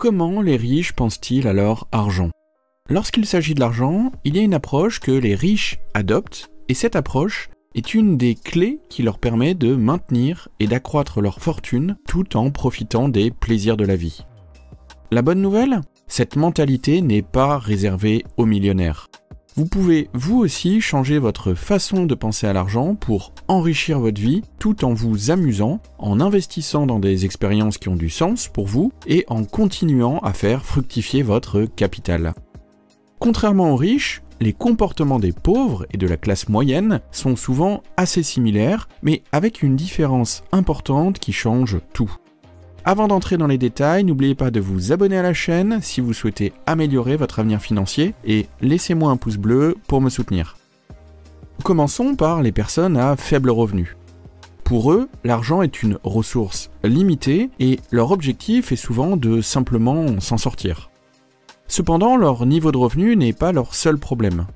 Comment les riches pensent-ils à leur argent? Lorsqu'il s'agit de l'argent, il y a une approche que les riches adoptent, et cette approche est une des clés qui leur permet de maintenir et d'accroître leur fortune tout en profitant des plaisirs de la vie. La bonne nouvelle? Cette mentalité n'est pas réservée aux millionnaires. Vous pouvez vous aussi changer votre façon de penser à l'argent pour enrichir votre vie tout en vous amusant, en investissant dans des expériences qui ont du sens pour vous et en continuant à faire fructifier votre capital. Contrairement aux riches, les comportements des pauvres et de la classe moyenne sont souvent assez similaires, mais avec une différence importante qui change tout. Avant d'entrer dans les détails, n'oubliez pas de vous abonner à la chaîne si vous souhaitez améliorer votre avenir financier et laissez-moi un pouce bleu pour me soutenir. Commençons par les personnes à faible revenu. Pour eux, l'argent est une ressource limitée et leur objectif est souvent de simplement s'en sortir. Cependant, leur niveau de revenu n'est pas leur seul problème.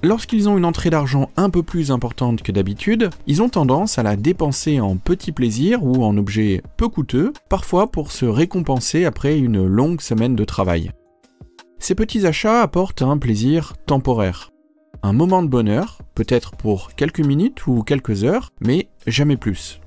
Lorsqu'ils ont une entrée d'argent un peu plus importante que d'habitude, ils ont tendance à la dépenser en petits plaisirs ou en objets peu coûteux, parfois pour se récompenser après une longue semaine de travail. Ces petits achats apportent un plaisir temporaire. Un moment de bonheur, peut-être pour quelques minutes ou quelques heures, mais jamais plus.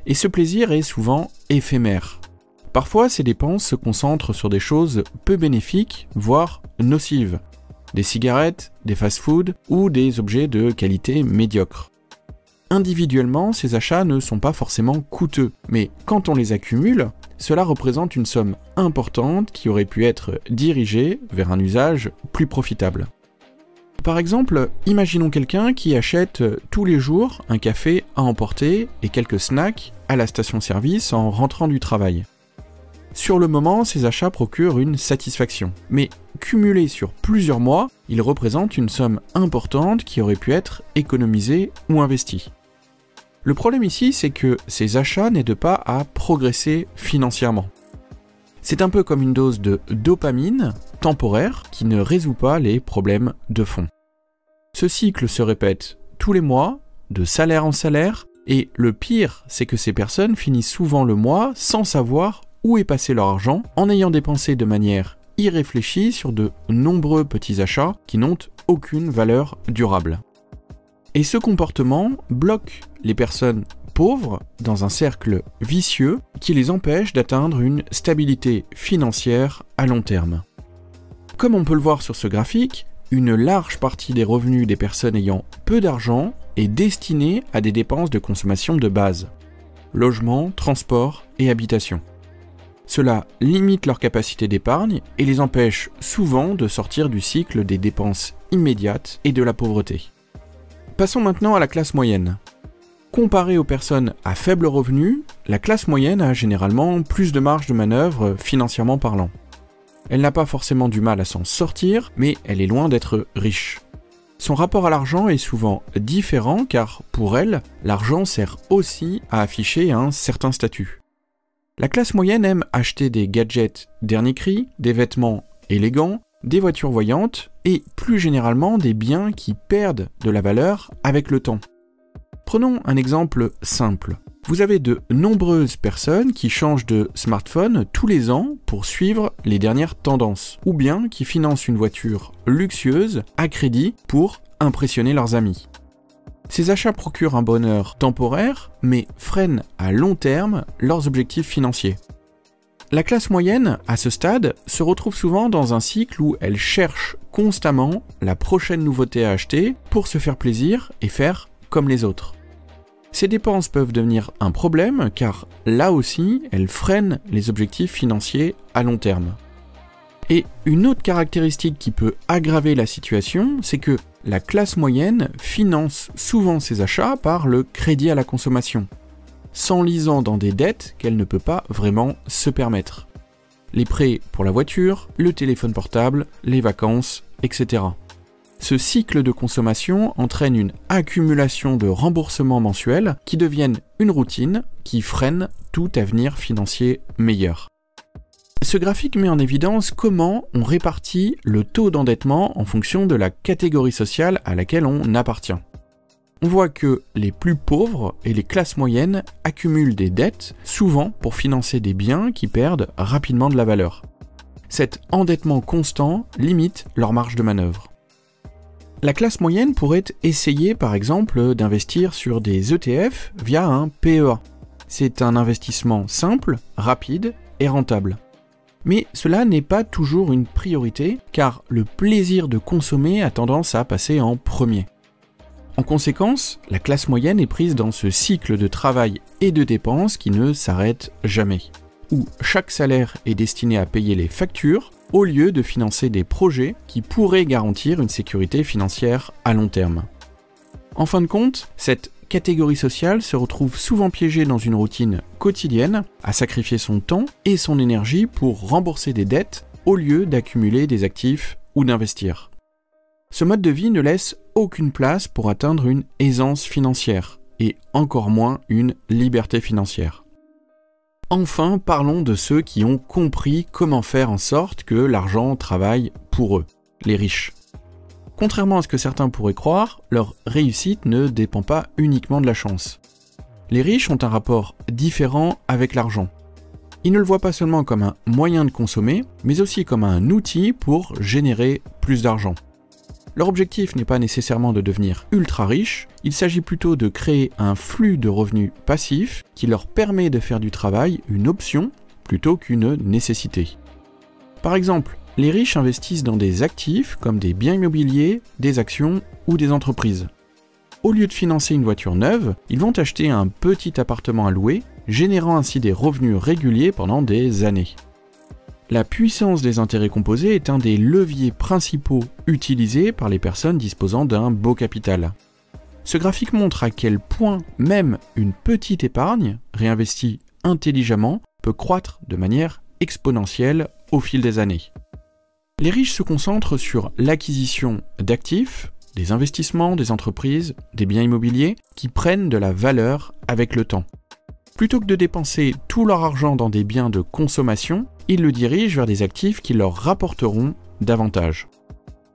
Et ce plaisir est souvent éphémère. Parfois, ces dépenses se concentrent sur des choses peu bénéfiques, voire nocives. Des cigarettes, des fast-foods ou des objets de qualité médiocre. Individuellement, ces achats ne sont pas forcément coûteux, mais quand on les accumule, cela représente une somme importante qui aurait pu être dirigée vers un usage plus profitable. Par exemple, imaginons quelqu'un qui achète tous les jours un café à emporter et quelques snacks à la station-service en rentrant du travail. Sur le moment, ces achats procurent une satisfaction, mais cumulés sur plusieurs mois, ils représentent une somme importante qui aurait pu être économisée ou investie. Le problème ici, c'est que ces achats n'aident pas à progresser financièrement. C'est un peu comme une dose de dopamine temporaire qui ne résout pas les problèmes de fond. Ce cycle se répète tous les mois, de salaire en salaire, et le pire, c'est que ces personnes finissent souvent le mois sans savoir où est passé leur argent, en ayant dépensé de manière irréfléchie sur de nombreux petits achats qui n'ont aucune valeur durable. Et ce comportement bloque les personnes pauvres dans un cercle vicieux qui les empêche d'atteindre une stabilité financière à long terme. Comme on peut le voir sur ce graphique, une large partie des revenus des personnes ayant peu d'argent est destinée à des dépenses de consommation de base: logement, transport et habitation. Cela limite leur capacité d'épargne et les empêche souvent de sortir du cycle des dépenses immédiates et de la pauvreté. Passons maintenant à la classe moyenne. Comparée aux personnes à faible revenu, la classe moyenne a généralement plus de marge de manœuvre financièrement parlant. Elle n'a pas forcément du mal à s'en sortir, mais elle est loin d'être riche. Son rapport à l'argent est souvent différent car, pour elle, l'argent sert aussi à afficher un certain statut. La classe moyenne aime acheter des gadgets dernier cri, des vêtements élégants, des voitures voyantes et plus généralement des biens qui perdent de la valeur avec le temps. Prenons un exemple simple. Vous avez de nombreuses personnes qui changent de smartphone tous les ans pour suivre les dernières tendances, ou bien qui financent une voiture luxueuse à crédit pour impressionner leurs amis. Ces achats procurent un bonheur temporaire, mais freinent à long terme leurs objectifs financiers. La classe moyenne, à ce stade, se retrouve souvent dans un cycle où elle cherche constamment la prochaine nouveauté à acheter pour se faire plaisir et faire comme les autres. Ces dépenses peuvent devenir un problème car, là aussi, elles freinent les objectifs financiers à long terme. Et une autre caractéristique qui peut aggraver la situation, c'est que la classe moyenne finance souvent ses achats par le crédit à la consommation, s'enlisant dans des dettes qu'elle ne peut pas vraiment se permettre. Les prêts pour la voiture, le téléphone portable, les vacances, etc. Ce cycle de consommation entraîne une accumulation de remboursements mensuels qui deviennent une routine qui freine tout avenir financier meilleur. Ce graphique met en évidence comment on répartit le taux d'endettement en fonction de la catégorie sociale à laquelle on appartient. On voit que les plus pauvres et les classes moyennes accumulent des dettes, souvent pour financer des biens qui perdent rapidement de la valeur. Cet endettement constant limite leur marge de manœuvre. La classe moyenne pourrait essayer par exemple d'investir sur des ETF via un PEA. C'est un investissement simple, rapide et rentable. Mais cela n'est pas toujours une priorité car le plaisir de consommer a tendance à passer en premier. En conséquence, la classe moyenne est prise dans ce cycle de travail et de dépenses qui ne s'arrête jamais, où chaque salaire est destiné à payer les factures au lieu de financer des projets qui pourraient garantir une sécurité financière à long terme. En fin de compte, cette catégorie sociale se retrouve souvent piégée dans une routine quotidienne, à sacrifier son temps et son énergie pour rembourser des dettes au lieu d'accumuler des actifs ou d'investir. Ce mode de vie ne laisse aucune place pour atteindre une aisance financière, et encore moins une liberté financière. Enfin, parlons de ceux qui ont compris comment faire en sorte que l'argent travaille pour eux, les riches. Contrairement à ce que certains pourraient croire, leur réussite ne dépend pas uniquement de la chance. Les riches ont un rapport différent avec l'argent. Ils ne le voient pas seulement comme un moyen de consommer, mais aussi comme un outil pour générer plus d'argent. Leur objectif n'est pas nécessairement de devenir ultra riche, il s'agit plutôt de créer un flux de revenus passifs qui leur permet de faire du travail une option plutôt qu'une nécessité. Par exemple, les riches investissent dans des actifs comme des biens immobiliers, des actions ou des entreprises. Au lieu de financer une voiture neuve, ils vont acheter un petit appartement à louer, générant ainsi des revenus réguliers pendant des années. La puissance des intérêts composés est un des leviers principaux utilisés par les personnes disposant d'un beau capital. Ce graphique montre à quel point même une petite épargne, réinvestie intelligemment, peut croître de manière exponentielle au fil des années. Les riches se concentrent sur l'acquisition d'actifs, des investissements, des entreprises, des biens immobiliers qui prennent de la valeur avec le temps. Plutôt que de dépenser tout leur argent dans des biens de consommation, ils le dirigent vers des actifs qui leur rapporteront davantage.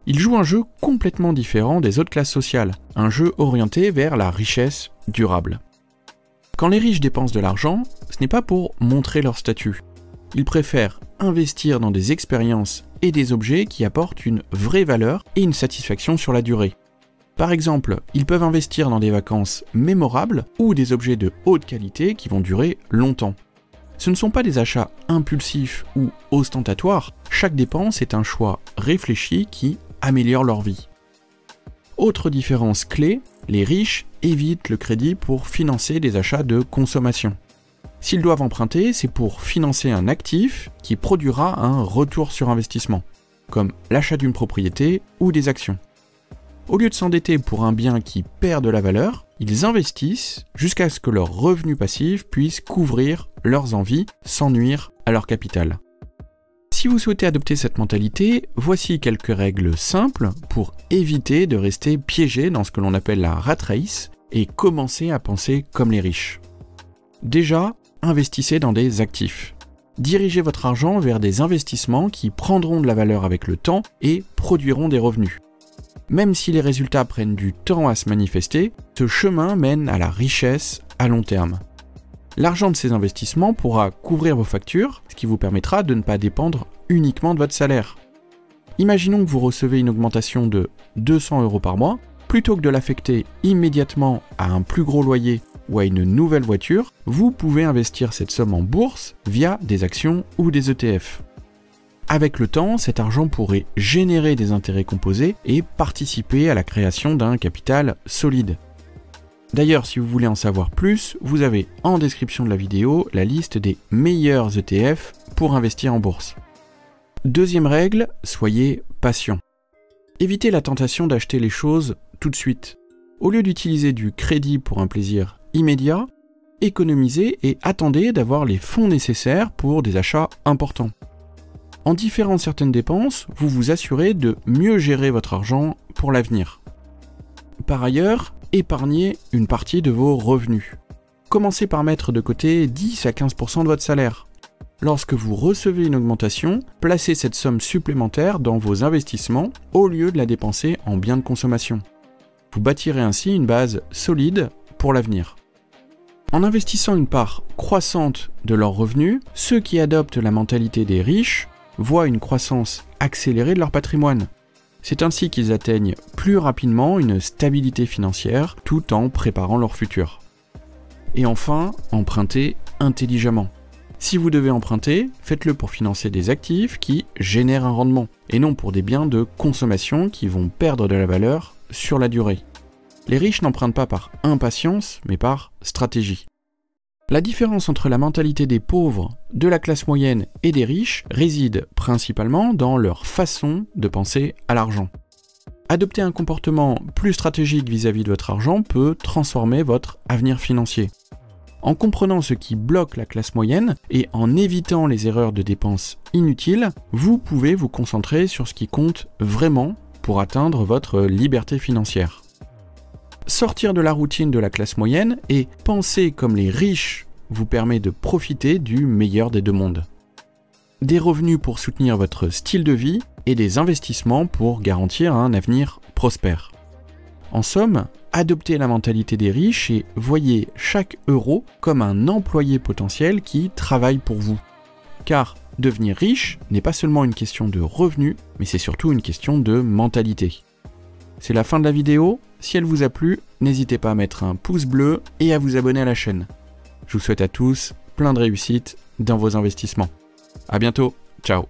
Ils jouent un jeu complètement différent des autres classes sociales, un jeu orienté vers la richesse durable. Quand les riches dépensent de l'argent, ce n'est pas pour montrer leur statut. Ils préfèrent investir dans des expériences et des objets qui apportent une vraie valeur et une satisfaction sur la durée. Par exemple, ils peuvent investir dans des vacances mémorables ou des objets de haute qualité qui vont durer longtemps. Ce ne sont pas des achats impulsifs ou ostentatoires, chaque dépense est un choix réfléchi qui améliore leur vie. Autre différence clé, les riches évitent le crédit pour financer des achats de consommation. S'ils doivent emprunter, c'est pour financer un actif qui produira un retour sur investissement, comme l'achat d'une propriété ou des actions. Au lieu de s'endetter pour un bien qui perd de la valeur, ils investissent jusqu'à ce que leurs revenus passifs puissent couvrir leurs envies sans nuire à leur capital. Si vous souhaitez adopter cette mentalité, voici quelques règles simples pour éviter de rester piégé dans ce que l'on appelle la rat race et commencer à penser comme les riches. Déjà, investissez dans des actifs. Dirigez votre argent vers des investissements qui prendront de la valeur avec le temps et produiront des revenus. Même si les résultats prennent du temps à se manifester, ce chemin mène à la richesse à long terme. L'argent de ces investissements pourra couvrir vos factures, ce qui vous permettra de ne pas dépendre uniquement de votre salaire. Imaginons que vous recevez une augmentation de 200 € par mois, plutôt que de l'affecter immédiatement à un plus gros loyer ou à une nouvelle voiture, vous pouvez investir cette somme en bourse via des actions ou des ETF. Avec le temps, cet argent pourrait générer des intérêts composés et participer à la création d'un capital solide. D'ailleurs, si vous voulez en savoir plus, vous avez en description de la vidéo la liste des meilleurs ETF pour investir en bourse. Deuxième règle, soyez patient. Évitez la tentation d'acheter les choses tout de suite. Au lieu d'utiliser du crédit pour un plaisir immédiat, économisez et attendez d'avoir les fonds nécessaires pour des achats importants. En différant certaines dépenses, vous vous assurez de mieux gérer votre argent pour l'avenir. Par ailleurs, épargnez une partie de vos revenus. Commencez par mettre de côté 10 à 15% de votre salaire. Lorsque vous recevez une augmentation, placez cette somme supplémentaire dans vos investissements au lieu de la dépenser en biens de consommation. Vous bâtirez ainsi une base solide pour l'avenir. En investissant une part croissante de leurs revenus, ceux qui adoptent la mentalité des riches voient une croissance accélérée de leur patrimoine. C'est ainsi qu'ils atteignent plus rapidement une stabilité financière tout en préparant leur futur. Et enfin, empruntez intelligemment. Si vous devez emprunter, faites-le pour financer des actifs qui génèrent un rendement, et non pour des biens de consommation qui vont perdre de la valeur sur la durée. Les riches n'empruntent pas par impatience, mais par stratégie. La différence entre la mentalité des pauvres, de la classe moyenne et des riches réside principalement dans leur façon de penser à l'argent. Adopter un comportement plus stratégique vis-à-vis de votre argent peut transformer votre avenir financier. En comprenant ce qui bloque la classe moyenne et en évitant les erreurs de dépenses inutiles, vous pouvez vous concentrer sur ce qui compte vraiment pour atteindre votre liberté financière. Sortir de la routine de la classe moyenne et penser comme les riches vous permet de profiter du meilleur des deux mondes. Des revenus pour soutenir votre style de vie et des investissements pour garantir un avenir prospère. En somme, adoptez la mentalité des riches et voyez chaque euro comme un employé potentiel qui travaille pour vous. Car devenir riche n'est pas seulement une question de revenus, mais c'est surtout une question de mentalité. C'est la fin de la vidéo. Si elle vous a plu, n'hésitez pas à mettre un pouce bleu et à vous abonner à la chaîne. Je vous souhaite à tous plein de réussite dans vos investissements. À bientôt, ciao.